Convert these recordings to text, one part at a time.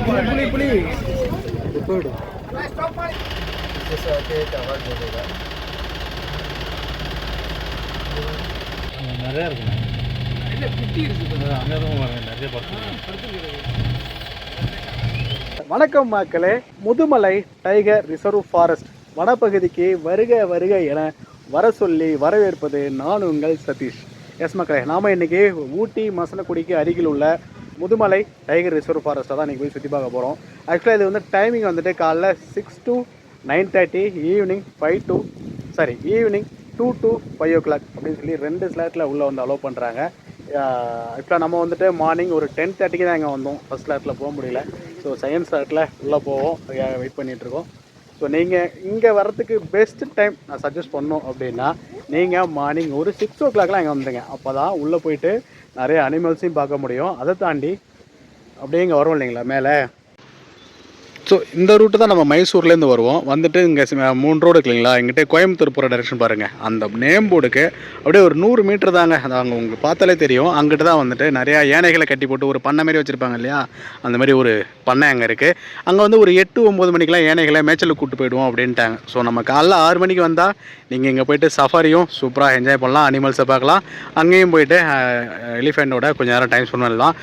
पुली நிறையா இருக்குண்ணா இல்லை குட்டி இருக்குது அங்கே நிறைய படுத்து. வணக்கம் மக்களே, முதுமலை டைகர் ரிசர்வ் ஃபாரஸ்ட் வனப்பகுதிக்கு வருக வருக என வர சொல்லி வரவேற்பது நான் உங்கள் சதீஷ். எஸ் மக்களே, நாம் இன்றைக்கி ஊட்டி மசனக்குடிக்கு அருகில் உள்ள முதுமலை டைகர் ரிசர்வ் ஃபாரஸ்ட்டை தான் இன்றைக்கி போய் சுற்றி பார்க்க போகிறோம். ஆக்சுவலாக இது வந்து டைமிங் வந்துட்டு காலைல 6 to 9:30, ஈவினிங் 2 to 5 o'clock அப்படின்னு சொல்லி 2 ஸ்லாட்டில் உள்ளே வந்து அலோவ் பண்ணுறாங்க. ஆக்சுவலாக நம்ம வந்துட்டு மார்னிங் ஒரு 10:30 தான் இங்கே வந்தோம். ஃபஸ்ட் ஸ்லாட்டில் போக முடியல. ஸோ செகண்ட் ஸ்லாட்டில் உள்ளே போவோம், வெயிட் பண்ணிகிட்ருக்கோம். ஸோ நீங்கள் இங்கே வரத்துக்கு பெஸ்ட் டைம் நான் சஜஸ்ட் பண்ணோம் அப்படின்னா நீங்கள் மார்னிங் ஒரு 6 o'clockலாம் இங்கே வந்துடுங்க. அப்போ தான் உள்ளே போயிட்டு நிறைய அனிமல்ஸையும் பார்க்க முடியும். அதை தாண்டி அப்படியே இங்கே வரும் இல்லைங்களா மேலே. ஸோ இந்த ரூட்டு தான் நம்ம மைசூர்லேருந்து வருவோம். வந்துட்டு இங்கே 3 ரோடு இல்லைங்களா, இங்கிட்டே கோயம்புத்தூர் போகிற டைரெக்ஷன் பாருங்கள். அந்த நேம் போர்டுக்கு அப்படியே ஒரு 100 மீட்டர் தாங்க. அது அங்கே உங்களுக்கு பார்த்தாலே தெரியும். அங்கிட்டு தான் வந்துட்டு நிறையா யானைகளை கட்டி போட்டு ஒரு பண்ணை மாதிரி வச்சுருப்பாங்க இல்லையா, அந்த மாதிரி ஒரு பண்ணை அங்கே இருக்குது. அங்கே வந்து ஒரு 8-9 மணிக்கெலாம் யானைகளை மேய்ச்சலுக்கு கூப்பிட்டு போயிடுவோம் அப்படின்ட்டாங்க. ஸோ நம்ம காலைல 6 மணிக்கு வந்தால் நீங்கள் இங்கே போய்ட்டு சஃபாரியும் சூப்பராக என்ஜாய் பண்ணலாம், அனிமல்ஸை பார்க்கலாம். அங்கேயும் போய்ட்டு எலிஃபெண்ட்டோட கொஞ்சம் நேரம் டைம் ஸ்பெண்ட் பண்ணலாம்.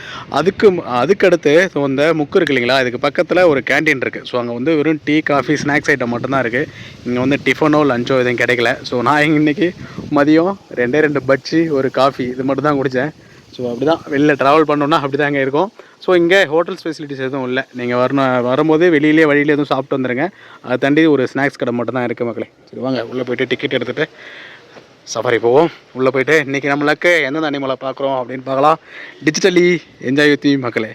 அதுக்கடுத்து ஸோ இந்த முக்கு இருக்கு இல்லைங்களா, இதுக்கு பக்கத்தில் ஒரு கேண்டீன் இருக்குது. ஸோ அங்கே வந்து வெறும் டீ, காஃபி, ஸ்நாக்ஸ் ஐட்டம் மட்டும்தான் இருக்குது. இங்கே வந்து டிஃபனோ லஞ்சோ எதுவும் கிடைக்கல. ஸோ நான் இன்றைக்கி மதியம் 2 பஜ்ஜி ஒரு காஃபி இது மட்டும் தான் குடித்தேன். ஸோ அப்படி தான் வெளியில் ட்ராவல் பண்ணோன்னா அப்படி தான் இங்கே இருக்கும். ஸோ இங்கே ஹோட்டல்ஸ் ஃபெசிலிட்டிஸ் எதுவும் இல்லை. நீங்கள் வரும்போது வெளியிலே வழியில் எதுவும் சாப்பிட்டு வந்துடுங்க. அதை தாண்டி ஒரு ஸ்நாக்ஸ் கடை மட்டும் தான் இருக்குது மக்களே. சரி வாங்க உள்ளே போய்ட்டு டிக்கெட் எடுத்துகிட்டு சஃபாரி போவோம். உள்ளே போய்ட்டு இன்றைக்கி நம்மளுக்கு எந்தெந்த அனிமலை பார்க்குறோம் அப்படின்னு பார்க்கலாம். டிஜிட்டலி என்ஜாய் வித் மக்களே.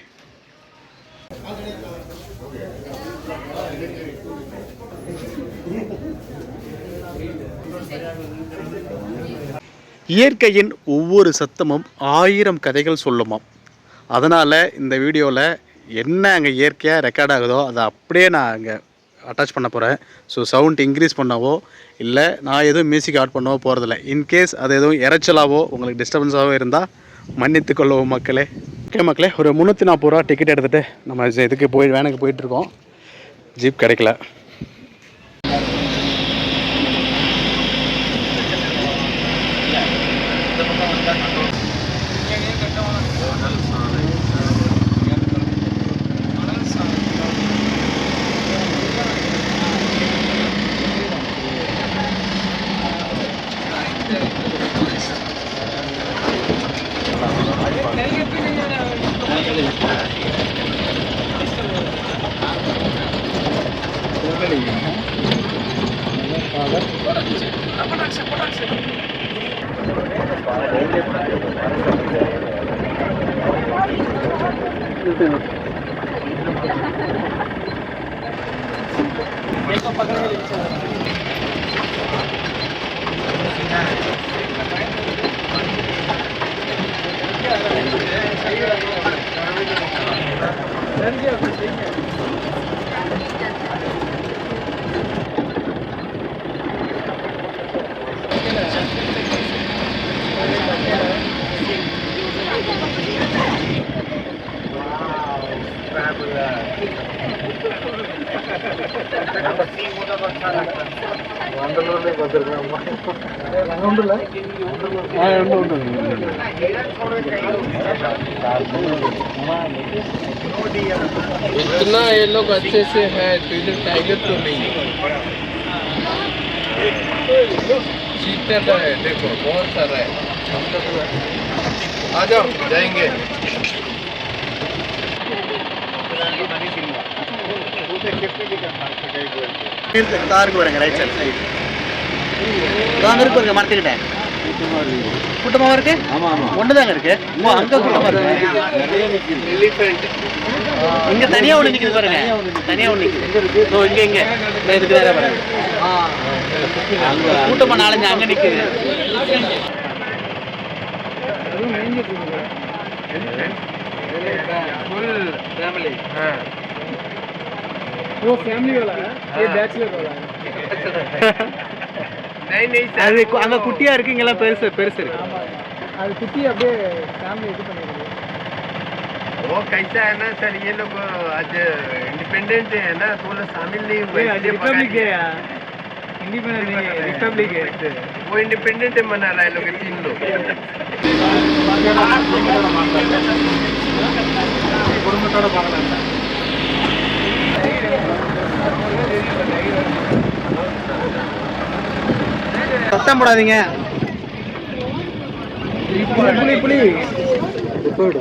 இயற்கையின் ஒவ்வொரு சத்தமும் 1000 கதைகள் சொல்லுமாம். அதனால் இந்த வீடியோவில் என்ன அங்கே இயற்கையாக ரெக்கார்ட் ஆகுதோ அதை அப்படியே நான் அங்கே அட்டாச் பண்ண போகிறேன். ஸோ சவுண்ட் இன்க்ரீஸ் பண்ணவோ இல்லை நான் எதுவும் மியூசிக் ஆட் பண்ணவோ போகிறதில்ல. இன்கேஸ் அது எதுவும் இறைச்சலாவோ உங்களுக்கு டிஸ்டர்பன்ஸாகவோ இருந்தால் மன்னித்து கொள்வோம் மக்களே. ஓகே மக்களே, ஒரு 340 ரூபா டிக்கெட் எடுத்துகிட்டு நம்ம இதுக்கு வேனுக்கு போயிட்டுருக்கோம். ஜீப் கிடைக்கல. इतना ये लोग अच्छे से है तो इधर टाइगर तो नहीं है, चीता का है. देखो बहुत सारा है. आ जाओ जाएंगे. தாருக்கு வருங்க ரைட் சைடு தான் இருக்கு மரத்துக்கிட்டேன். கூட்டமாக இருக்கு. ஆமாம் ஆமாம் ஒன்று தாங்க இருக்கு. அங்கே கூட்டமாக இருக்கு. இங்கே தனியாக ஒன்று நிற்கிது பாருங்க, தனியாக ஒன்று நிற்கிது. ஸோ இங்கே இதுக்கு வேற பாருங்க. அங்கே கூட்டமாக 4-5 அங்கே நிற்கிது. Full family. हाँ वो फैमिली वाला है, ये बैचलर वाला है. नहीं அது அங்க குட்டியா இருக்கு, இங்க எல்லாம் பெருசு இருக்கு. ஆமா அது குட்டி அப்படியே ஃபேமிலி இது பண்ணிருக்கு. वो कैसा है ना सर, ये लोग आज इंडिपेंडेंट है ना, तो वो लोग शामिल नहीं हुए। रिपब्लिक है यार, इंडिपेंडेंट नहीं है, रिपब्लिक है। वो इंडिपेंडेंट है मना रहा है लोग, 3 लोग। சத்தம் போடாதீங்க. புளி புளி போடு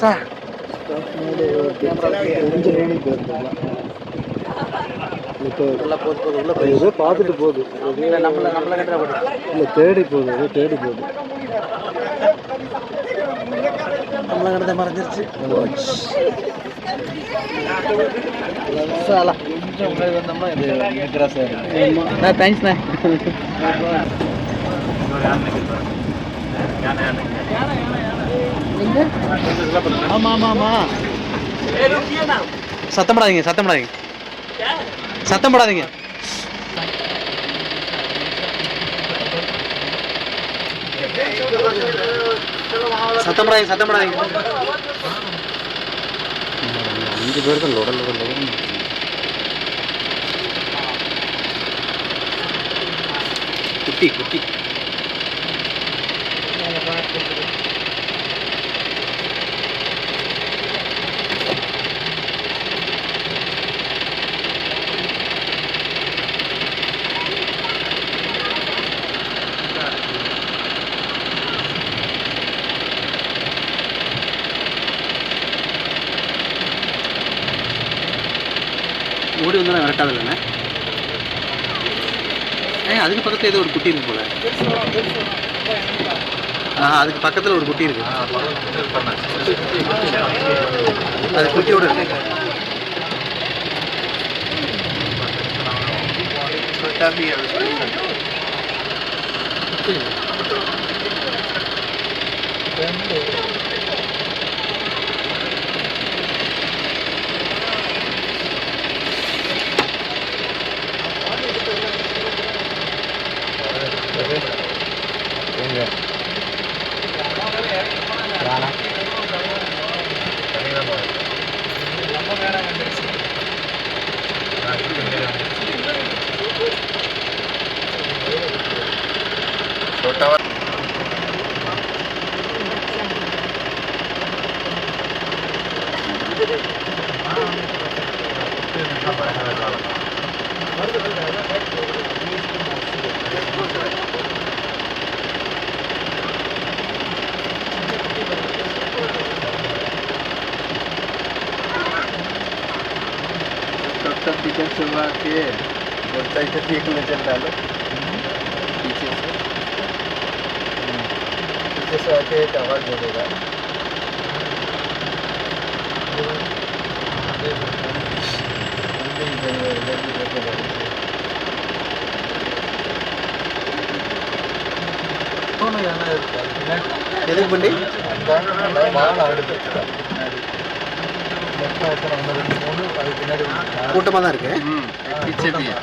சார். ஏதோ பார்த்துட்டு போகுது, இல்லை தேடி போகுது, ஏதோ தேடி போகுது. நம்மள கிட்ட மறைஞ்சிருச்சு. கொஞ்சம் முன்னாடி வந்தோம்னா இது கிராஸ் ஆயிடும். தேங்க்ஸ்ண்ணே. ஆமா ஆமா ஆமா. சத்தம் போடாதீங்க, சத்தம் போடாதீங்க, சத்தம் போடாதீங்க. சத்தம் போடாதீங்க, சத்தம் போடாதீங்க. 5 பேர் தான் லொடல் லொடல். குட்டி குட்டி ஓடி வந்தாலும் விரட்டாது இல்லைண்ணே. அதுக்கு பக்கத்தில் ஏதோ ஒரு குட்டி இருக்கு போல. அதுக்கு பக்கத்தில் ஒரு குட்டி இருக்கு, அது குட்டியோட இருக்கு. पीछे से के बोलता है ठीक में चल डालो, पीछे से आके एक आवाज बोलेगा। எதுக்கு பண்ணி கூட்டமாக தான் இருக்கு. पीछे भी है,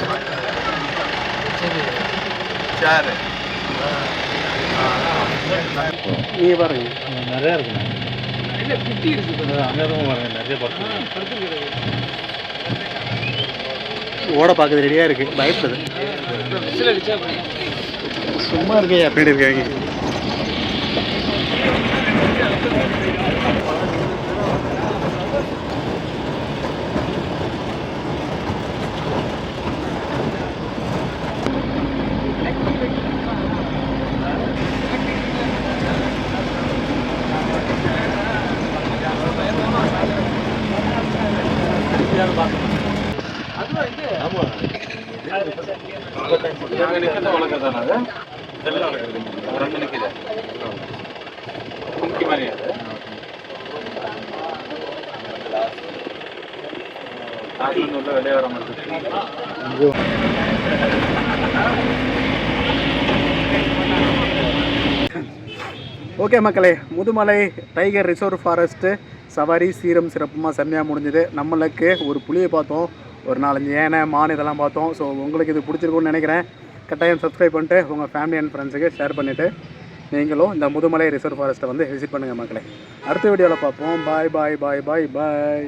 4 है। நீங்கள் பாருங்க, நிறையா இருக்குண்ணா. இல்லை குட்டி இருக்குது, அங்கே தான் பாருங்க நிறைய பார்த்து. ஓட பார்க்குறது ரெடியாக இருக்குது, பயப்படுது. சும்மா இருக்கையா அப்படி இருக்காங்க. ஓகே மக்களே, முதுமலை டைகர் ரிசர்வ் ஃபாரஸ்ட்டு சவாரி சீரம் சிறப்புமாக செம்மையாக முடிஞ்சுது. நம்மளுக்கு ஒரு புலியை பார்த்தோம், ஒரு 4-5 யானை, மான் இதெல்லாம் பார்த்தோம். ஸோ உங்களுக்கு இது பிடிச்சிருக்குன்னு நினைக்கிறேன். கட்டாயம் சப்ஸ்கிரைப் பண்ணிட்டு உங்கள் ஃபேமிலி அண்ட் ஃப்ரெண்ட்ஸுக்கு ஷேர் பண்ணிவிட்டு நீங்களும் இந்த முதுமலை ரிசர்வ் ஃபாரஸ்ட்டை வந்து விசிட் பண்ணுங்கள் மக்களே. அடுத்த வீடியோவில் பார்ப்போம். பாய் பாய் பாய் பாய் பாய்.